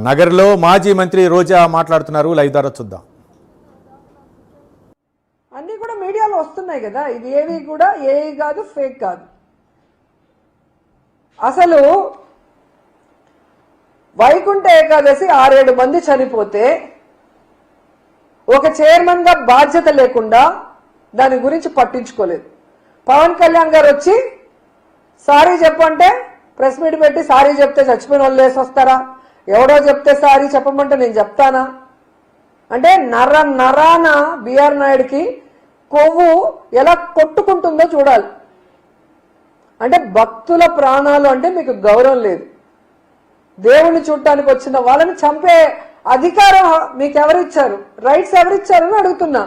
నగర్లో మాజీ మంత్రి రోజా మాట్లాడుతున్నారు. లైవ్ ద్వారా చూద్దాం. అన్నీ కూడా మీడియాలో వస్తున్నాయి కదా, ఇది ఏవి కూడా ఏవి కాదు, ఫేక్ కాదు. అసలు వైకుంఠ ఏకాదశి 6-7 మంది చనిపోతే ఒక చైర్మన్ గా బాధ్యత లేకుండా దాని గురించి పట్టించుకోలేదు. పవన్ కళ్యాణ్ గారు వచ్చి సారీ చెప్పంటే ప్రెస్ మీట్ పెట్టి సారీ చెప్తే చచ్చిపోయిన వాళ్ళు లేసి వస్తారా? ఎవడో చెప్తే సారీ చెప్పమంటే నేను చెప్తానా? అంటే నరాన బిఆర్ నాయుడికి కొవ్వు ఎలా కొట్టుకుంటుందో చూడాలి. అంటే భక్తుల ప్రాణాలు అంటే మీకు గౌరవం లేదు. దేవుణ్ణి చూడటానికి వచ్చిన వాళ్ళని చంపే అధికారం మీకు ఎవరిచ్చారు? రైట్స్ ఎవరిచ్చారని అడుగుతున్నా.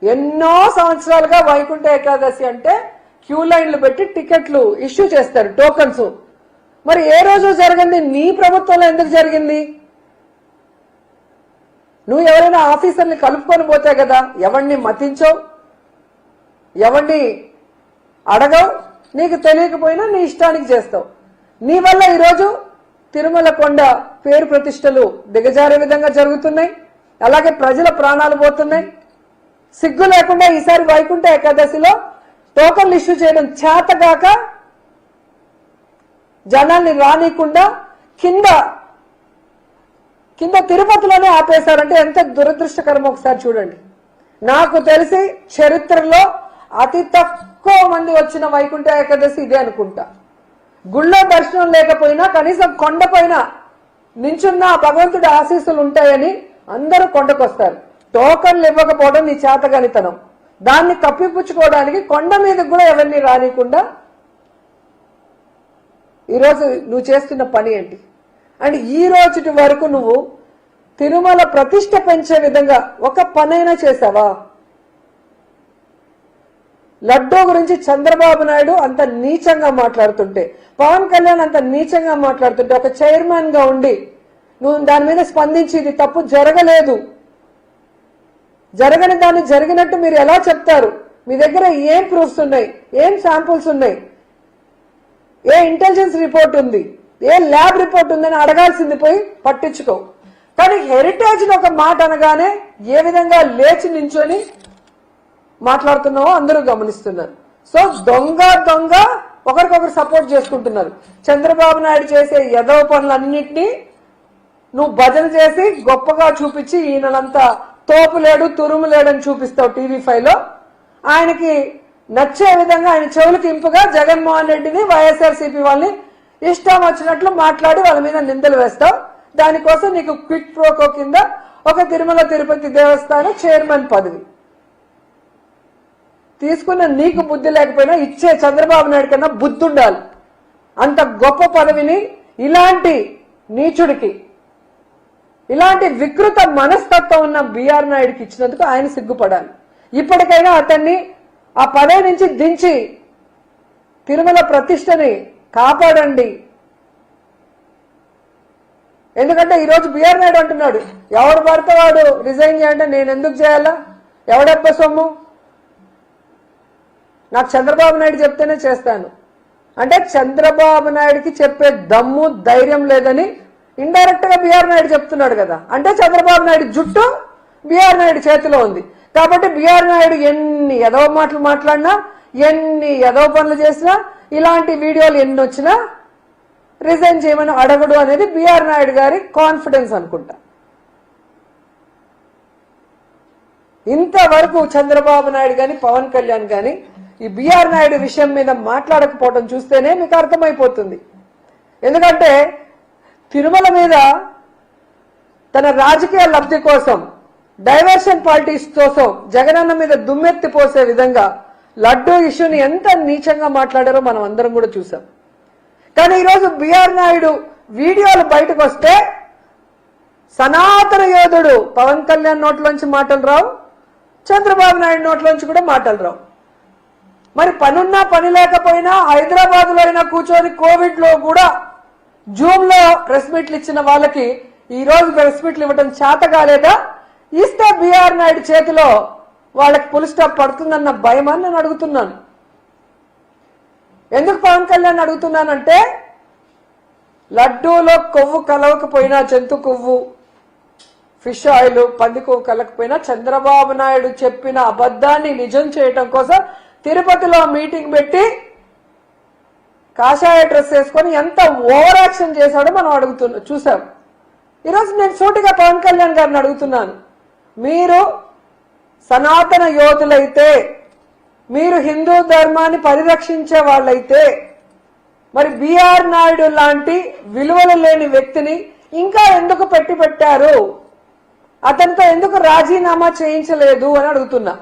ఎన్నో సంవత్సరాలుగా వైకుంఠ ఏకాదశి అంటే క్యూ లైన్లు పెట్టి టికెట్లు ఇష్యూ చేస్తారు, టోకన్స్. మరి ఏ రోజు జరిగింది? నీ ప్రభుత్వంలో ఎందుకు జరిగింది? నువ్వు ఎవరైనా ఆఫీసర్ని కలుపుకొని పోతే కదా, ఎవరిని మతించవు, ఎవరిని అడగవు, నీకు తెలియకపోయినా నీ ఇష్టానికి చేస్తావు. నీ వల్ల ఈరోజు తిరుమల కొండ పేరు ప్రతిష్టలు దిగజారే విధంగా జరుగుతున్నాయి. అలాగే ప్రజల ప్రాణాలు పోతున్నాయి. సిగ్గు లేకుండా ఈసారి వైకుంఠ ఏకాదశిలో టోకన్లు ఇష్యూ చేయడం చేతగాక జనాల్ని రానికుండా కింద తిరుపతిలోనే ఆపేశారంటే ఎంత దురదృష్టకరం ఒకసారి చూడండి. నాకు తెలిసి చరిత్రలో అతి తక్కువ మంది వచ్చిన వైకుంఠ ఏకాదశి ఇదే అనుకుంటా. గుళ్ళో దర్శనం లేకపోయినా కనీసం కొండపైన నించున్న భగవంతుడి ఆశీస్సులు ఉంటాయని అందరూ కొండకొస్తారు. టోకన్లు ఇవ్వకపోవడం నీ చేతగానితనం. దాన్ని కప్పిపుచ్చుకోవడానికి కొండ మీదకి కూడా ఎవరిని రానికుండా ఈరోజు నువ్వు చేస్తున్న పని ఏంటి? అండ్ ఈ రోజుటి వరకు నువ్వు తిరుమల ప్రతిష్ట పెంచే విధంగా ఒక పనైనా చేశావా? లడ్డూ గురించి చంద్రబాబు నాయుడు అంత నీచంగా మాట్లాడుతుంటే, పవన్ కళ్యాణ్ అంత నీచంగా మాట్లాడుతుంటే, ఒక చైర్మన్ గా ఉండి నువ్వు దాని మీద స్పందించి ఇది తప్పు జరగలేదు, జరగని దాన్ని జరిగినట్టు మీరు ఎలా చెప్తారు? మీ దగ్గర ఏం ప్రూఫ్స్ ఉన్నాయి? ఏం శాంపుల్స్ ఉన్నాయి? ఏ ఇంటెలిజెన్స్ రిపోర్ట్ ఉంది? ఏ ల్యాబ్ రిపోర్ట్ ఉందని అడగాల్సింది పోయి పట్టించుకో. కానీ హెరిటేజ్ ఒక మాట అనగానే ఏ విధంగా లేచి నించొని మాట్లాడుతున్నావో అందరూ గమనిస్తున్నారు. సో దొంగ ఒకరికొకరు సపోర్ట్ చేసుకుంటున్నారు. చంద్రబాబు నాయుడు చేసే ఎదవ పనులన్నింటినీ నువ్వు భజన చేసి గొప్పగా చూపించి ఈయనంతా తోపులేడు తురుములేడని చూపిస్తావు టీవీ5లో. ఆయనకి నచ్చే విధంగా ఆయన చెవులకు ఇంపుగా జగన్మోహన్ రెడ్డిని, వైఎస్ఆర్సీపీ వాళ్ళని ఇష్టం వచ్చినట్లు మాట్లాడి వాళ్ళ మీద నిందలు వేస్తావు. దానికోసం నీకు క్విక్ ప్రోకో కింద ఒక తిరుమల తిరుపతి దేవస్థానం చైర్మన్ పదవి తీసుకున్న నీకు బుద్ధి లేకపోయినా ఇచ్చే చంద్రబాబు నాయుడు కన్నా బుద్ధి ఉండాలి. అంత గొప్ప పదవిని ఇలాంటి నీచుడికి, ఇలాంటి వికృత మనస్తత్వం ఉన్న బిఆర్ నాయుడికి ఇచ్చినందుకు ఆయన సిగ్గుపడాలి. ఇప్పటికైనా అతన్ని ఆ పదవి నుంచి దించి తిరుమల ప్రతిష్టని కాపాడండి. ఎందుకంటే ఈరోజు బిఆర్ నాయుడు అంటున్నాడు, ఎవడు పడితే వాడు రిజైన్ చేయంటే నేను ఎందుకు చేయాలా? ఎవడెబ్బ సొమ్ము? నాకు చంద్రబాబు నాయుడు చెప్తేనే చేస్తాను అంటే చంద్రబాబు నాయుడికి చెప్పే దమ్ము ధైర్యం లేదని ఇండైరెక్ట్ గా బిఆర్ నాయుడు చెప్తున్నాడు కదా. అంటే చంద్రబాబు నాయుడు జుట్టు బిఆర్ నాయుడు చేతిలో ఉంది. కాబట్టి బిఆర్ నాయుడు ఎన్ని ఎదవ మాటలు మాట్లాడినా, ఎన్ని ఎదవ పనులు చేసినా, ఇలాంటి వీడియోలు ఎన్ని వచ్చినా రిజైన్ చేయమని అడగడు అనేది బిఆర్ నాయుడు గారి కాన్ఫిడెన్స్ అనుకుంటా. ఇంతవరకు చంద్రబాబు నాయుడు గాని పవన్ కళ్యాణ్ గాని ఈ బిఆర్ నాయుడు విషయం మీద మాట్లాడకపోవడం చూస్తేనే మీకు అర్థమైపోతుంది. ఎందుకంటే తిరుమల మీద తన రాజకీయ లబ్ధి కోసం, డైవర్షన్ పాలిటిక్స్ కోసం జగనన్న మీద దుమ్మెత్తి పోసే విధంగా లడ్డూ ఇష్యూని ఎంత నీచంగా మాట్లాడారో మనం అందరం కూడా చూసాం. కానీ ఈరోజు బిఆర్ నాయుడు వీడియోలు బయటకు వస్తే సనాతన యోధుడు పవన్ కళ్యాణ్ నోట్లోంచి మాటలు రావు, చంద్రబాబు నాయుడు నోట్లోంచి కూడా మాటలు రావు. మరి పనున్నా పని లేకపోయినా హైదరాబాద్ లో అయినా కూర్చొని కోవిడ్ లో కూడా జూమ్ లో ప్రెస్ మీట్లు ఇచ్చిన వాళ్ళకి ఈ రోజు ప్రెస్ మీట్లు ఇవ్వడం చేత కాలేదా? ఇస్తే బిఆర్ నాయుడు చేతిలో వాళ్ళకి పుల్ స్టాప్ పడుతుందన్న భయమని నేను అడుగుతున్నాను. ఎందుకు పవన్ కళ్యాణ్ అడుగుతున్నానంటే లడ్డూలో కొవ్వు కలవకపోయినా, జంతు కొవ్వు, ఫిష్ ఆయిల్, పంది కొవ్వు కలకపోయినా చంద్రబాబు నాయుడు చెప్పిన అబద్ధాన్ని నిజం చేయటం కోసం తిరుపతిలో మీటింగ్ పెట్టి కాషాయ డ్రెస్ వేసుకొని ఎంత ఓవర్ యాక్షన్ చేశాడో మనం చూసాం. ఈరోజు నేను సూటిగా పవన్ కళ్యాణ్ గారిని అడుగుతున్నాను, మీరు సనాతన యోధులైతే, మీరు హిందూ ధర్మాన్ని పరిరక్షించే వాళ్ళైతే, మరి బిఆర్ నాయుడు లాంటి విలువలు లేని వ్యక్తిని ఇంకా ఎందుకు పెట్టారు, అతనితో ఎందుకు రాజీనామా చేయించలేదు అని అడుగుతున్నా.